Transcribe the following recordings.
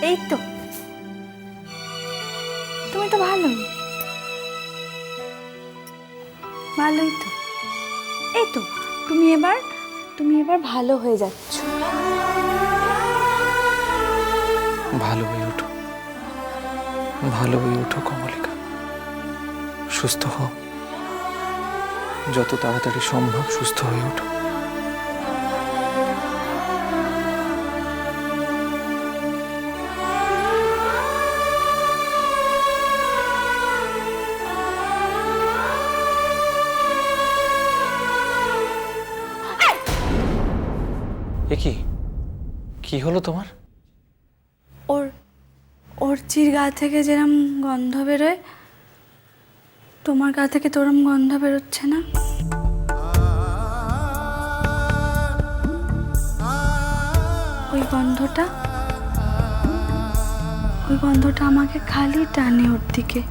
এই তো, তুমি তো ভালোই, ভালোই তো। এই তো, তুমি এবার ভালো হয়ে যাচ্ছ। ভালো হয়ে ওঠো, ভালো হয়ে ওঠো কমলিকা, সুস্থ হও, যত তাড়াতাড়ি সম্ভব সুস্থ হয়ে ওঠো। এ কি হলো তোমার? ওর ওর চির গা থেকে যেরম গন্ধ বেরোয়, তোমার গা থেকে তোরম গন্ধ বেরোচ্ছে না? ওই গন্ধটা আমাকে খালি টানে ওর দিকে।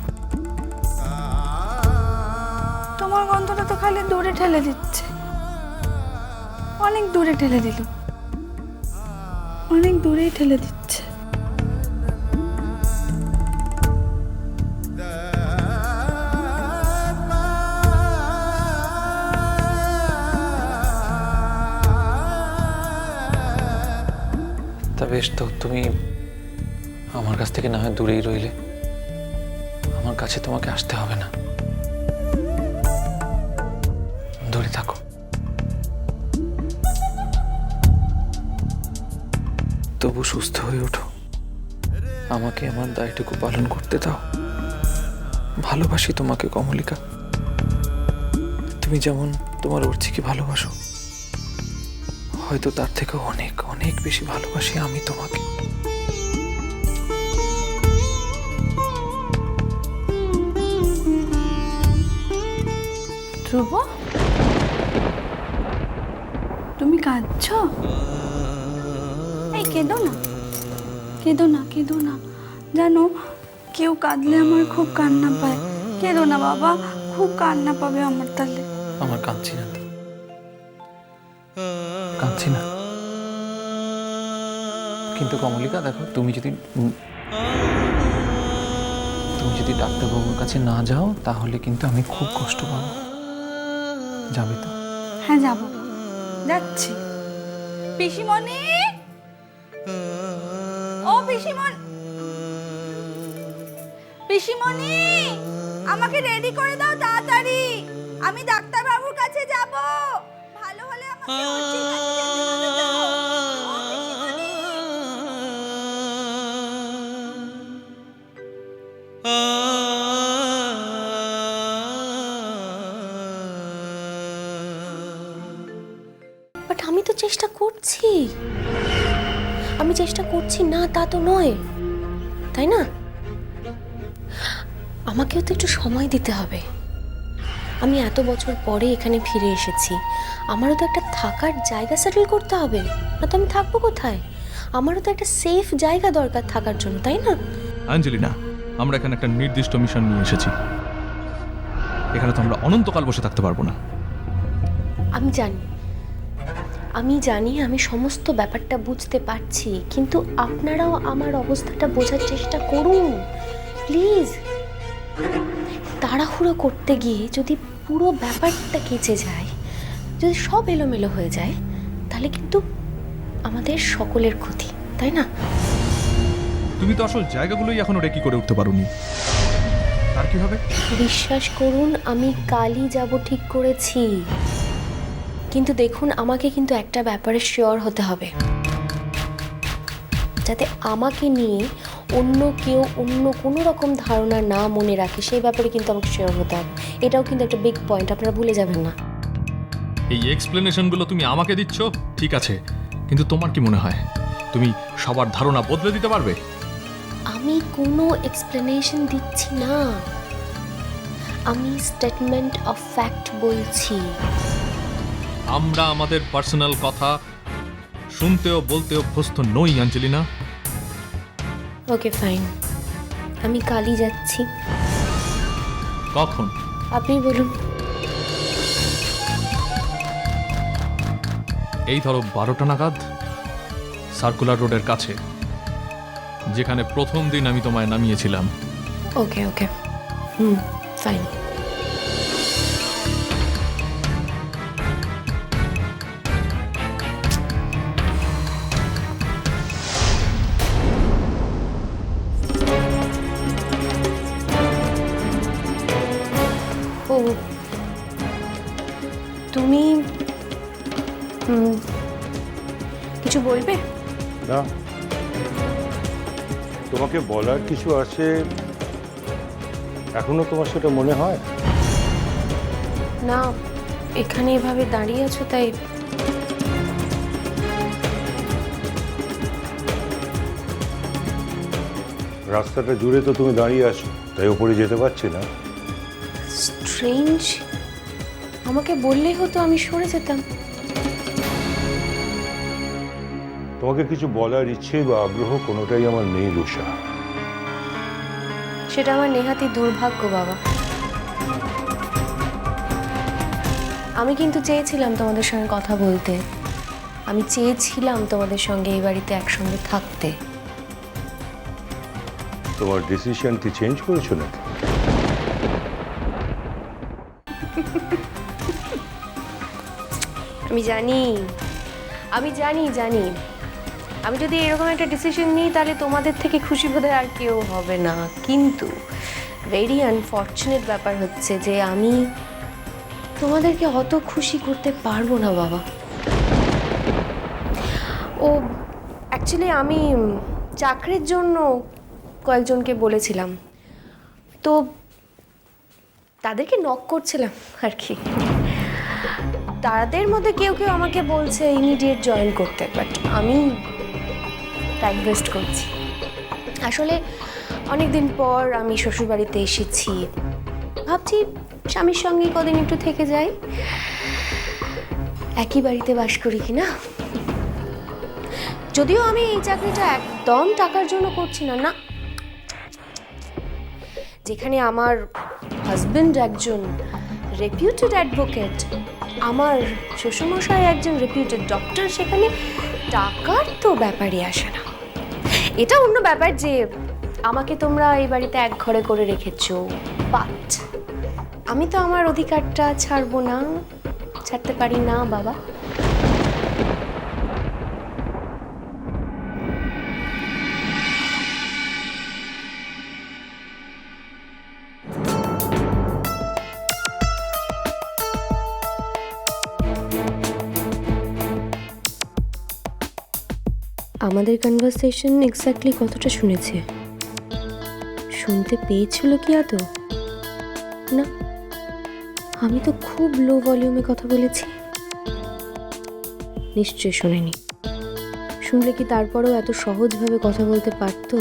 তোমার গন্ধটা তো খালি দূরে ঠেলে দিচ্ছে, অনেক দূরে ঠেলে দিল, অনেক দূরেই ঠেলে দিচ্ছে। তা বেশ, তো তুমি আমার কাছ থেকে না হয় দূরেই রইলে, আমার কাছে তোমাকে আসতে হবে না, দূরে থাকো। তবু সুস্থ হয়ে ওঠো, আমাকে আমার দায়টুকু পালন করতে দাও। ভালোবাসি তোমাকে কমলিকা, তুমি যেমন তোমার অর্চিকে ভালোবাসো, হয়তো তার থেকে অনেক অনেক বেশি ভালোবাসি আমি তোমাকে। ধ্রুব, তুমি কাঁদছো? এই কেঁদো না, কেঁদো না, কেঁদো না। জানো, কেউ কাঁদলে আমার খুব কান্না পায়। কেঁদো না বাবা, খুব কান্না পাবে আমার তাহলে। আমার কাঁদছি না তো, কাঁদছি না, কিন্তু কমলিকা দেখো, তুমি যদি ডাক্তারবাবুর কাছে না যাও, তাহলে কিন্তু আমি খুব কষ্ট পাবো। যাবে তো? হ্যাঁ যাবো, যাচ্ছি। পিসিমণি, ও পিসিমণি, পিসিমণি, আমাকে রেডি করে দাও তাড়াতাড়ি, আমি ডাক্তারবাবুর কাছে যাব। ভালো হলে আমাকে অর্চির কাছে যেতে হবে তো। ও পিসিমণি। বাট আমি তো চেষ্টা করছি, আমি চেষ্টা করছি না তা তো নয়, তাই না? আমাকেও তো একটু সময় দিতে হবে। আমি এত বছর পরে এখানে ফিরে এসেছি, আমারও তো একটা থাকার জায়গা সেটেল করতে হবে, না তো আমি থাকবো কোথায়? আমারও তো একটা সেফ জায়গা দরকার থাকার জন্য, তাই না? অ্যাঞ্জেলিনা, আমরা এখানে একটা নির্দিষ্ট মিশন নিয়ে এসেছি। এখানে তো আমরা অনন্তকাল বসে থাকতে পারবো না। আমি জানি, আমি সমস্ত ব্যাপারটা বুঝতে পারছি, কিন্তু আপনারাও আমার অবস্থাটা বোঝার চেষ্টা করুন প্লিজ। তাড়াহুড়ো করতে গিয়ে যদি পুরো ব্যাপারটা কেচে যায়, যদি সব এলোমেলো হয়ে যায়, তাহলে কিন্তু আমাদের সকলের ক্ষতি, তাই না? তুমি তো আসল জায়গাগুলোই এখনো রেকি করে উঠতে পারোনি, তার কি হবে? বিশ্বাস করুন, আমি কালই যাব ঠিক করেছি, কিন্তু দেখুন, আমাকে কিন্তু একটা ব্যাপারে শিওর হতে হবে, যাতে আমাকে নিয়ে অন্য কেউ অন্য কোনো রকম ধারণা না মনে রাখে, সেই ব্যাপারে কিন্তু আমাকে শিওর হতে হবে। এটাও কিন্তু একটা বিগ পয়েন্ট, আপনারা ভুলে যাবেন না। এই এক্সপ্লেনেশনগুলো তুমি আমাকে দিচ্ছ, ঠিক আছে, কিন্তু তোমার কি মনে হয় তুমি সবার ধারণা বদলে দিতে পারবে? আমি কোনো এক্সপ্লেনেশন দিচ্ছি না, আমি স্টেটমেন্ট অফ ফ্যাক্ট বলছি। আমরা আমাদের পার্সোনাল কথা শুনতেও বলতে অভ্যস্ত নই অ্যাঞ্জেলিনা। ওকে ফাইন, আমি কালই যাচ্ছি। কখন? আপনি বলুন। এই ধরো 12টা নাগাদ, সার্কুলার রোডের কাছে। যেখানে প্রথম দিন আমি তোমায় নামিয়েছিলাম। ওকে ওকে ফাইন। ও তুমি কিছু বলবে? না, তোমাকে বলার কিছু আছে এখনো তোমার সেটা মনে হয়? না, এখানে এভাবে দাঁড়িয়ে আছো তাই। রাস্তাটা জুড়ে তো তুমি দাঁড়িয়ে আছো, তাই ওপরে যেতে পারছি না। স্ট্রেঞ্জ, আমাকে বললেই হতো, আমি সরে যেতাম। তোমাকে কিছু বলার ইচ্ছে বা আগ্রহ কোনোটাই আমার নেই রুষা। সেটা আমার নেহাতি দুর্ভাগ্য বাবা। আমি কিন্তু চেয়েছিলাম তোমাদের সঙ্গে কথা বলতে, আমি চেয়েছিলাম তোমাদের সঙ্গে এই বাড়িতে একসঙ্গে থাকতে। তোমার ডিসিশন কি চেঞ্জ করেছো নাকি? আমি জানি, জানি আমি যদি এরকম একটা ডিসিশন নিই তাহলে তোমাদের থেকে খুশি বোধহয় আর কেউ হবে না, কিন্তু ভেরি আনফর্চুনেট ব্যাপার হচ্ছে যে আমি তোমাদেরকে অত খুশি করতে পারবো না বাবা। ও অ্যাকচুয়ালি আমি চাকরির জন্য কয়েকজনকে বলেছিলাম, তো তাদেরকে নক করছিলাম আর কি। তাদের মধ্যে কেউ কেউ আমাকে বলছে ইমিডিয়েট জয়েন করতে, বাট আমি টাইম ওয়েস্ট করছি। আসলে অনেকদিন পর আমি শ্বশুরবাড়িতে এসেছি, ভাবছি স্বামীর সঙ্গে কদিন একটু থেকে যাই, একই বাড়িতে বাস করি কিনা। যদিও আমি এই চাকরিটা একদম টাকার জন্য করছি না, না, যেখানে আমার হাজবেন্ড একজন রেপিউটেড অ্যাডভোকেট, আমার শ্বশুরমশাই একজন রেপিউটেড ডক্টর, সেখানে টাকার তো ব্যাপারই আসে না। এটা অন্য ব্যাপার যে আমাকে তোমরা এই বাড়িতে এক ঘরে করে রেখেছো, বাট আমি তো আমার অধিকারটা ছাড়বো না, ছাড়তে পারি না বাবা। আমাদের কনভারসেশন এক্স্যাক্টলি কতটা শুনেছে? শুনতে পেয়েছিল কি আদৌ? না, আমি তো খুব লো ভলিউমে কথা বলেছি। নিশ্চয়ই শোনেনি। শুনলে কি তারপরেও এত সহজভাবে কথা বলতে পারতো?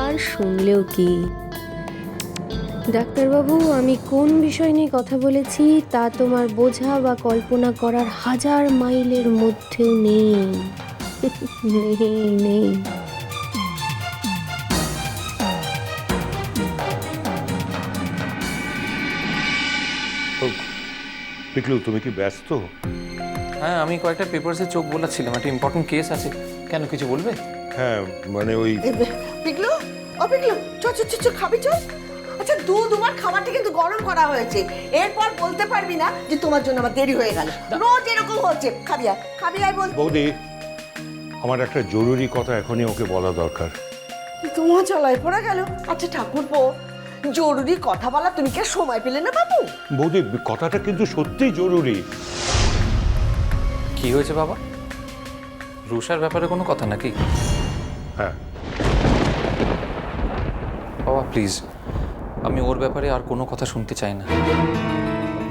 আর শুনলেও কি? ডাক্তারবাবু, আমি কোন বিষয় নিয়ে কথা বলেছি তা তোমার বোঝা বা কল্পনা করার 1000 মাইলের মধ্যেও নেই। নেই। পিকলু, তুমি কি ব্যস্ত? হ্যাঁ, আমি কয়েকটা পেপারসে চোখ বোলাচ্ছিলাম, একটা ইম্পর্টেন্ট কেস আছে। কেন, কিছু বলবে? হ্যাঁ, মানে ওই পিকলু, ও পিকলু, চ খাবি চল। আচ্ছা, দুবার খাবারটা কিন্তু গরম করা হয়েছে, এরপর বলতে পারবি না যে তোমার জন্য আমার দেরি হয়ে গেল। রোজ এরকম হচ্ছে। খাবি আয় বল। বৌদি, আমার একটা জরুরি কথা এখনই ওকে বলা দরকার। তোমার চলায় পড়া গেল। আচ্ছা ঠাকুরপো, জরুরি কথা বলা তুমি কি আর সময় পেলে না বাবু? বৌদি, কথাটা কিন্তু সত্যিই জরুরি। কি হয়েছে বাবা? রুষার ব্যাপারে কোনো কথা নাকি? হ্যাঁ। বাবা প্লিজ, আমি ওর ব্যাপারে আর কোনো কথা শুনতে চাই না,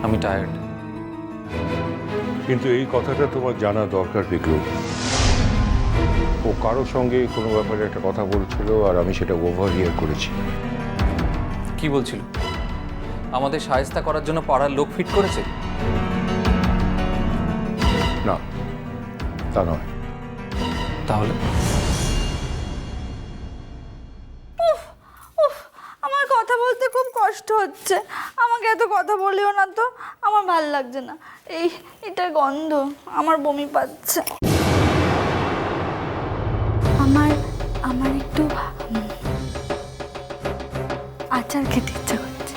আমি টায়ার্ড। কিন্তু এই কথাটা তোমার জানা দরকার পিকলু। ও কারোর সঙ্গে কোনো ব্যাপারে একটা কথা বলছিল আর আমি সেটা ওভারহিয়ার করেছি। কি বলছিল? আমাদের সাহায্য করার জন্য পাড়ার লোক ফিট করেছে? না, তা নয়। তাহলে আমার কথা বলতে খুব কষ্ট হচ্ছে, আমাকে এত কথা বলিও না তো, আমার ভাল লাগছে না। এটার গন্ধ আমার বমি পাচ্ছে। আমার আচার খেতে ইচ্ছা করছে।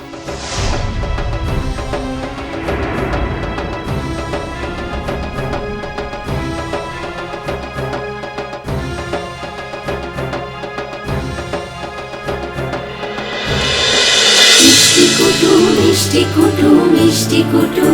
মিষ্টি কুটু মিষ্টি কুটু মিষ্টি কুটু